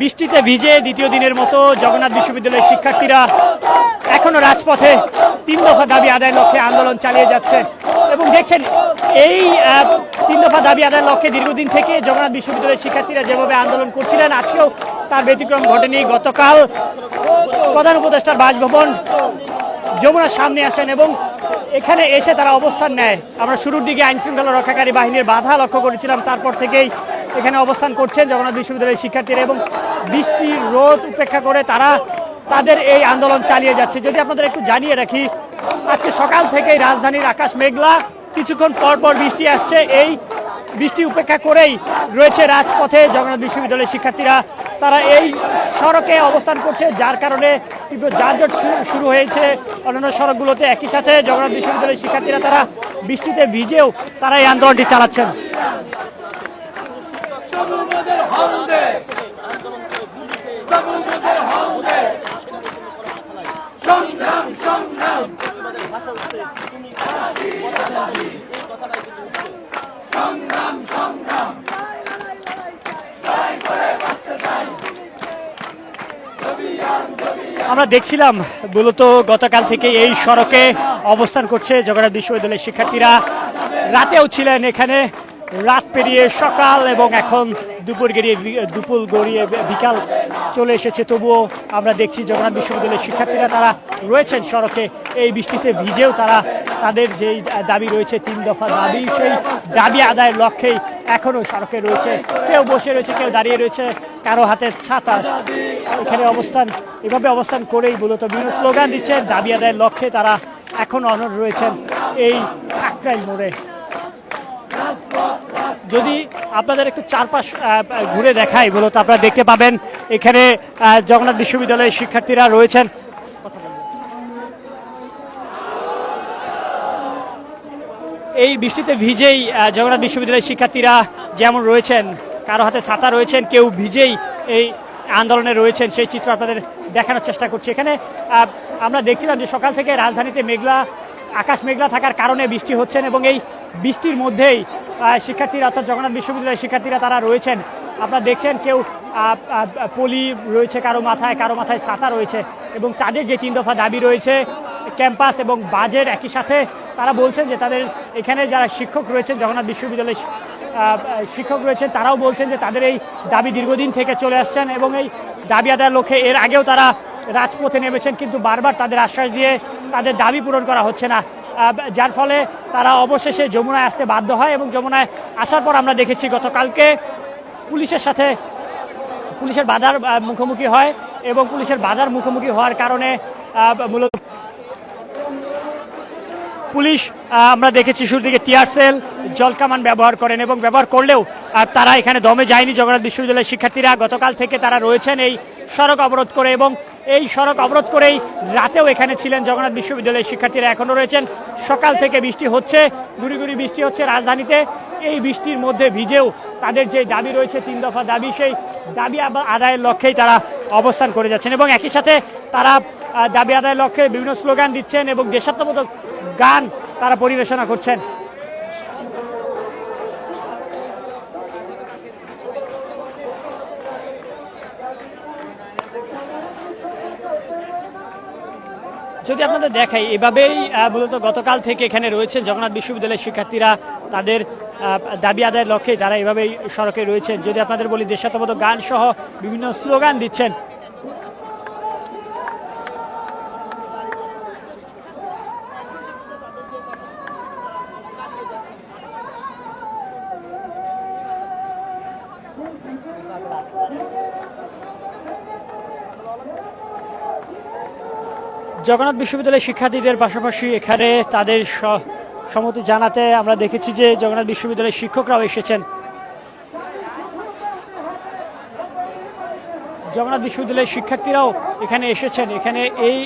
বৃষ্টিতে ভিজে দ্বিতীয় দিনের মতো জগন্নাথ বিশ্ববিদ্যালয়ের শিক্ষার্থীরা এখনো রাজপথে 3 দফা দাবি আদায়ের লক্ষ্যে আন্দোলন চালিয়ে যাচ্ছে। এবং দেখছেন এই 3 দফা দাবি আদায়ের লক্ষ্যে দীর্ঘদিন থেকে জগন্নাথ বিশ্ববিদ্যালয়ের শিক্ষার্থীরা যেভাবে আন্দোলন করছিলেন, আজকেও তার ব্যতিক্রম ঘটেনি। গতকাল প্রধান উপদেষ্টার বাসভবন যমুনার সামনে আসেন এবং এখানে এসে তারা অবস্থান নেয়। আমরা শুরুর দিকে আইনশৃঙ্খলা রক্ষাকারী বাহিনীর বাধা লক্ষ্য করেছিলাম, তারপর থেকেই এখানে অবস্থান করছেন জগন্নাথ বিশ্ববিদ্যালয়ের শিক্ষার্থীরা এবং বৃষ্টির রোদ উপেক্ষা করে তারা তাদের এই আন্দোলন চালিয়ে যাচ্ছে। যদি আপনাদের একটু জানিয়ে রাখি, আজকে সকাল থেকেই রাজধানীর আকাশ মেঘলা, কিছুক্ষণ পর পর বৃষ্টি আসছে। এই বৃষ্টি উপেক্ষা করেই রয়েছে রাজপথে জগন্নাথ বিশ্ববিদ্যালয়ের শিক্ষার্থীরা। তারা এই সড়কে অবস্থান করছে, যার কারণে তীব্র যানজট শুরু হয়েছে অন্যান্য সড়কগুলোতে। একই সাথে জগন্নাথ বিশ্ববিদ্যালয়ের শিক্ষার্থীরা তারা বৃষ্টিতে ভিজেও তারা এই আন্দোলনটি চালাচ্ছেন। আমরা দেখছিলাম মূলত গতকাল থেকে এই সড়কে অবস্থান করছে জগন্নাথ বিশ্ববিদ্যালয়ের শিক্ষার্থীরা। রাতেও ছিলেন এখানে, রাত পেরিয়ে সকাল এবং এখন দুপুর গড়িয়ে বিকাল চলে এসেছে। তবুও আমরা দেখছি জগন্নাথ বিশ্ববিদ্যালয়ের শিক্ষার্থীরা তারা রয়েছেন সড়কে। এই বৃষ্টিতে ভিজেও তারা তাদের যেই দাবি রয়েছে 3 দফা দাবি, সেই দাবি আদায়ের লক্ষ্যেই এখনও সড়কে রয়েছে। কেউ বসে রয়েছে, কেউ দাঁড়িয়ে রয়েছে, কারো হাতে ছাতা। এখানে এভাবে অবস্থান করেই মূলত বিভিন্ন স্লোগান দিচ্ছেন। দাবি আদায়ের লক্ষ্যে তারা এখন অনড় রয়েছেন এই কাকরাইল মোড়ে। যদি আপনাদের একটু চারপাশ ঘুরে দেখাই, মূলত আপনারা দেখতে পাবেন এখানে জগন্নাথ বিশ্ববিদ্যালয়ের শিক্ষার্থীরা রয়েছেন। এই বৃষ্টিতে ভিজেই জগন্নাথ বিশ্ববিদ্যালয়ের শিক্ষার্থীরা যেমন রয়েছেন, কারো হাতে ছাতা রয়েছেন, কেউ ভিজেই এই আন্দোলনে রয়েছেন, সেই চিত্র আপনাদের দেখানোর চেষ্টা করছি। এখানে আমরা দেখছিলাম যে সকাল থেকে রাজধানীতে আকাশ মেঘলা থাকার কারণে বৃষ্টি হচ্ছেন এবং এই বৃষ্টির মধ্যেই শিক্ষার্থীরা অর্থাৎ জগন্নাথ বিশ্ববিদ্যালয়ের শিক্ষার্থীরা তারা রয়েছেন। আপনারা দেখছেন কেউ পলি রয়েছে কারো মাথায় ছাতা রয়েছে এবং তাদের যে 3 দফা দাবি রয়েছে ক্যাম্পাস এবং বাজেট, একই সাথে তারা বলছেন যে তাদের এখানে যারা শিক্ষক রয়েছেন জগন্নাথ বিশ্ববিদ্যালয়ের শিক্ষক রয়েছেন তারাও বলছেন যে তাদের এই দাবি দীর্ঘদিন থেকে চলে আসছেন এবং এই দাবি আদায়ের লক্ষ্যে এর আগেও তারা রাজপথে নেমেছেন, কিন্তু বারবার তাদের আশ্বাস দিয়ে তাদের দাবি পূরণ করা হচ্ছে না, যার ফলে তারা অবশেষে যমুনায় আসতে বাধ্য হয়। এবং যমুনায় আসার পর আমরা দেখেছি গতকালকে পুলিশের বাধার মুখোমুখি হয় এবং পুলিশের বাধার মুখোমুখি হওয়ার কারণে মূলত পুলিশ আমরা দেখেছি শুরু থেকে টিয়ার সেল, জলকামান ব্যবহার করেন এবং ব্যবহার করলেও তারা এখানে দমে যায়নি। জগন্নাথ বিশ্ববিদ্যালয়ের শিক্ষার্থীরা গতকাল থেকে তারা রয়েছেন এই সড়ক অবরোধ করে এবং এই সড়ক অবরোধ করেই রাতেও এখানে ছিলেন জগন্নাথ বিশ্ববিদ্যালয়ের শিক্ষার্থীরা, এখনও রয়েছেন। সকাল থেকে বৃষ্টি হচ্ছে, গুড়ি গুড়ি বৃষ্টি হচ্ছে রাজধানীতে। এই বৃষ্টির মধ্যে ভিজেও তাদের যে দাবি রয়েছে 3 দফা দাবি, সেই দাবি আদায়ের লক্ষ্যেই তারা অবস্থান করে যাচ্ছেন এবং একই সাথে তারা দাবি আদায়ের লক্ষ্যে বিভিন্ন স্লোগান দিচ্ছেন এবং দেশাত্মবোধক গান তারা পরিবেশনা করছেন। যদি আপনাদের দেখাই, এভাবেই মূলত গতকাল থেকে এখানে রয়েছে জগন্নাথ বিশ্ববিদ্যালয়ের শিক্ষার্থীরা তাদের দাবি আদায়ের লক্ষ্যে তারা এভাবেই সড়কে রয়েছেন। যদি আপনাদের বলি দেশাত্মবোধক গান সহ বিভিন্ন স্লোগান দিচ্ছেন। জগন্নাথ বিশ্ববিদ্যালয়ের শিক্ষার্থীদের পাশাপাশি এখানে তাদের সম্মতি জানাতে আমরা দেখেছি যে জগন্নাথ বিশ্ববিদ্যালয়ের শিক্ষকরাও এসেছেন। জগন্নাথ বিশ্ববিদ্যালয়ের শিক্ষার্থীরাও এখানে এসেছেন, এখানে এই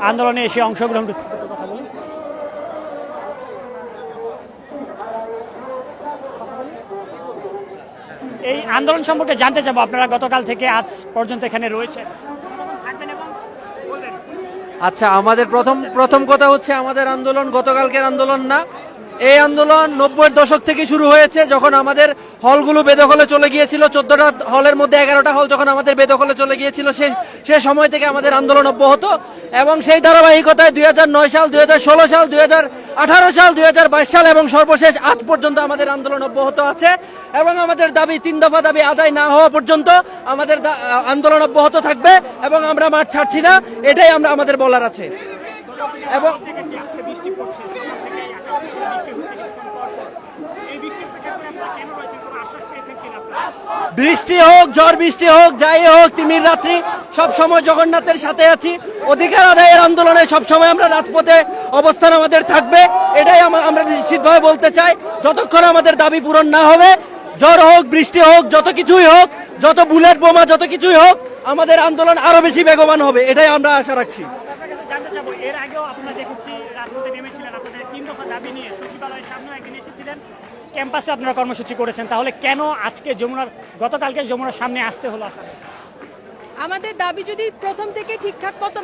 আন্দোলনে এসে অংশগ্রহণ করতে। এই আন্দোলন সম্পর্কে জানতে চাবো, আপনারা গতকাল থেকে আজ পর্যন্ত এখানে রয়েছেন। আচ্ছা, আমাদের প্রথম কথা হচ্ছে আমাদের আন্দোলন গতকালকের আন্দোলন না, এই আন্দোলন 90-এর দশক থেকে শুরু হয়েছে, যখন আমাদের হলগুলো বেদখলে চলে গিয়েছিল। 14টা হলের মধ্যে 11টা হল যখন আমাদের বেদখলে চলে গিয়েছিল, সে সময় থেকে আমাদের আন্দোলন অব্যাহত। এবং সেই ধারাবাহিকতায় 2009 সাল, 2016 সাল, 2018 সাল, 2022 সাল এবং সর্বশেষ আজ পর্যন্ত আমাদের আন্দোলন অব্যাহত আছে। এবং আমাদের দাবি, 3 দফা দাবি আদায় না হওয়া পর্যন্ত আমাদের আন্দোলন অব্যাহত থাকবে এবং আমরা মাঠ ছাড়ছি না, এটাই আমাদের বলার আছে। এবং বৃষ্টি হোক, ঝড় বৃষ্টি হোক, যাই হোক, তিমির রাত্রি, সব সময় জগন্নাথের সাথে আছি। অধিকার আদায়ের আন্দোলনে সব সময় আমরা রাজপথে অবস্থান আমাদের থাকবে, এটাই আমরা নিশ্চিতভাবে বলতে চাই। যতক্ষণ আমাদের দাবি পূরণ না হবে, ঝড় হোক, বৃষ্টি হোক, যত কিছুই হোক, যত বুলেট বোমা, যত কিছুই হোক, আমাদের আন্দোলন আরো বেশি বেগবান হবে, এটাই আমরা আশা রাখছি। জানতে চাবো, এর আগেও আপনারা দেখেছি রাজপথে নেমেছিলেন, আপনাদের 3 দফা দাবি নিয়ে সচিবালয়ের সামনে একদিন এসেছিলেন, ক্যাম্পাসে আপনারা কর্মসূচি করেছেন, তাহলে কেন আজকে গতকালকে যমুনার সামনে আসতে হলো আপনাদের? আমাদের দাবি যদি প্রথম থেকে ঠিকঠাক মতো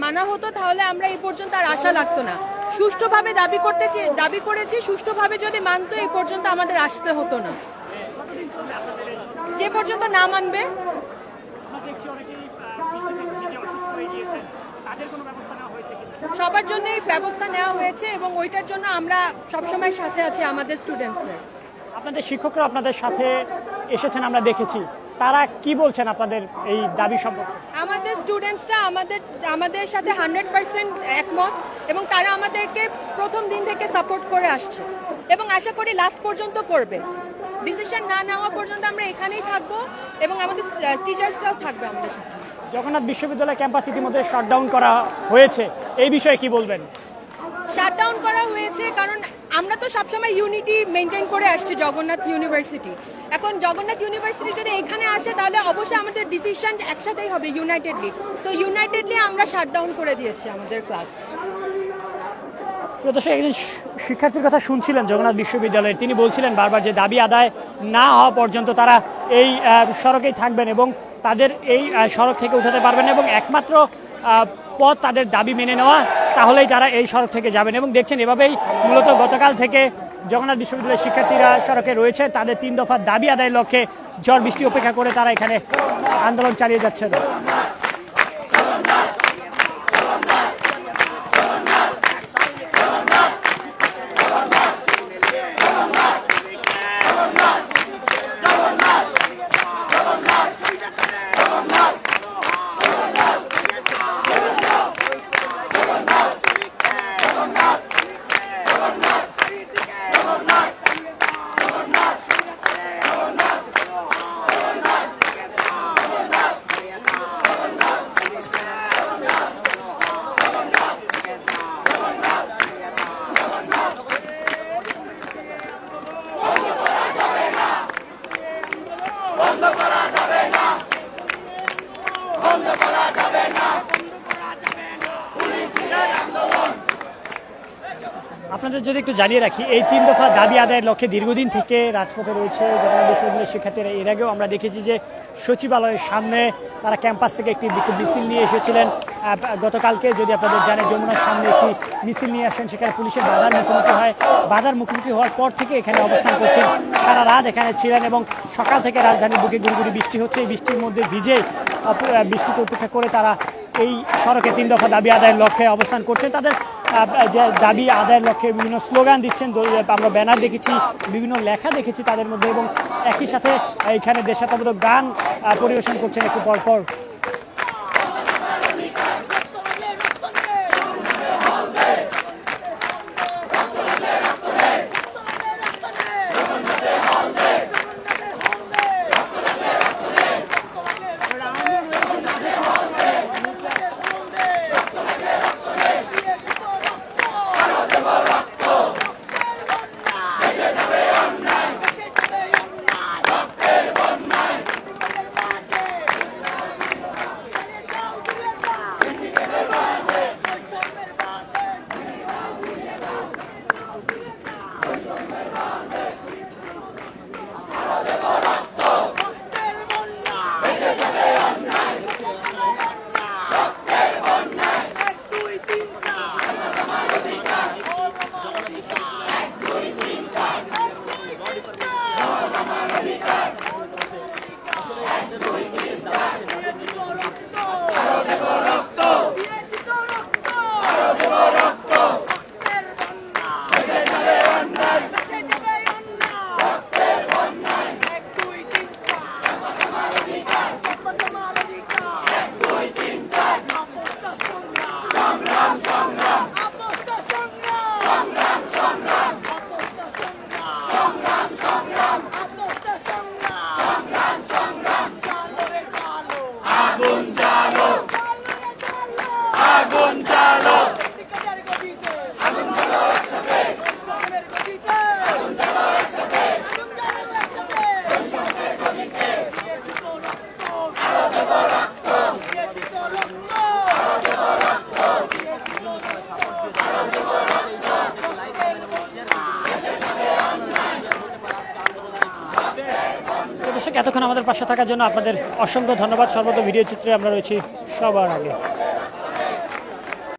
মানা হতো, তাহলে আমরা এই পর্যন্ত আর আশা লাগতো না। সুষ্ঠুভাবে দাবি করেছি, সুষ্ঠুভাবে যদি মানতো এই পর্যন্ত আমাদের আসতে হতো না। যে পর্যন্ত না মানবে। সবার জন্যই ব্যবস্থা নেওয়া হয়েছে এবং ওইটার জন্য আমরা সবসময় সাথে আছি আমাদের স্টুডেন্টসদের। আপনাদের শিক্ষকরা আপনাদের সাথে এসেছেন, আমরা দেখেছি, তারা কি বলছেন আপনাদের এই দাবি সম্পর্কে? আমাদের স্টুডেন্টসরা আমাদের সাথে 100% একমত এবং তারা আমাদেরকে প্রথম দিন থেকে সাপোর্ট করে আসছে এবং আশা করি লাস্ট পর্যন্ত করবে। ডিসিশন না নেওয়া পর্যন্ত আমরা এখানেই থাকবো এবং আমাদের টিচার্সরাও থাকবে আমাদের সাথে। জগন্নাথ বিশ্ববিদ্যালয় ক্যাম্পাস ইতিমধ্যে শাটডাউন করা হয়েছে, এই বিষয়ে কি বলবেন? শাটডাউন করা হয়েছে কারণ আমরা তো সবসময় ইউনিটি মেনটেন করে আসছি জগন্নাথ ইউনিভার্সিটি। এখন জগন্নাথ ইউনিভার্সিটি যদি এখানে আসে, তাহলে অবশ্যই আমাদের ডিসিশন একসাথেই হবে ইউনাইটেডলি। তো ইউনাইটেডলি আমরা শাটডাউন করে দিয়েছি আমাদের ক্লাস। প্রদর্শক, একজন শিক্ষার্থীর কথা শুনছিলেন জগন্নাথ বিশ্ববিদ্যালয়ের, তিনি বলছিলেন বারবার যে দাবি আদায় না হওয়া পর্যন্ত তারা এই সড়কেই থাকবেন এবং তাদের এই সড়ক থেকে উঠাতে পারবেন এবং একমাত্র পথ তাদের দাবি মেনে নেওয়া, তাহলেই তারা এই সড়ক থেকে যাবেন। এবং দেখছেন, এভাবেই মূলত গতকাল থেকে জগন্নাথ বিশ্ববিদ্যালয়ের শিক্ষার্থীরা সড়কে রয়েছে, তাদের 3 দফার দাবি আদায়ের লক্ষ্যে ঝড় বৃষ্টি উপেক্ষা করে তারা এখানে আন্দোলন চালিয়ে যাচ্ছেন। আপনাদের যদি একটু জানিয়ে রাখি, এই 3 দফা দাবি আদায়ের লক্ষ্যে দীর্ঘদিন থেকে রাজপথে রয়েছে জগন্নাথ বিশ্ববিদ্যালয়ের শিক্ষার্থীরা। এর আগেও আমরা দেখেছি যে সচিবালয়ের সামনে তারা ক্যাম্পাস থেকে একটি মিছিল নিয়ে এসেছিলেন। গতকালকে যদি আপনাদের জানেন, যমুনার সামনে একটি মিছিল নিয়ে আসেন, সেখানে পুলিশের বাধার মুখোমুখি হওয়ার পর থেকে এখানে অবস্থান করছেন, সারা রাত এখানে ছিলেন এবং সকাল থেকে রাজধানীর বুকে গুড়ি বৃষ্টি হচ্ছে। এই বৃষ্টির মধ্যে ভিজে বৃষ্টিকে উপেক্ষা করে তারা এই সড়কে 3 দফা দাবি আদায়ের লক্ষ্যে অবস্থান করছেন। তাদের যে দাবি আদায়ের লক্ষ্যে বিভিন্ন স্লোগান দিচ্ছেন, আমরা ব্যানার দেখেছি, বিভিন্ন লেখা দেখেছি তাদের মধ্যে, এবং একই সাথে এখানে দেশাত্মবোধক গান পরিবেশন করছেন একটু পরপর। দর্শক, এতক্ষণ আমাদের পাশে থাকার জন্য আপনাদের অসংখ্য ধন্যবাদ। সর্বদা ভিডিও চিত্রে আমরা রয়েছি সবার আগে।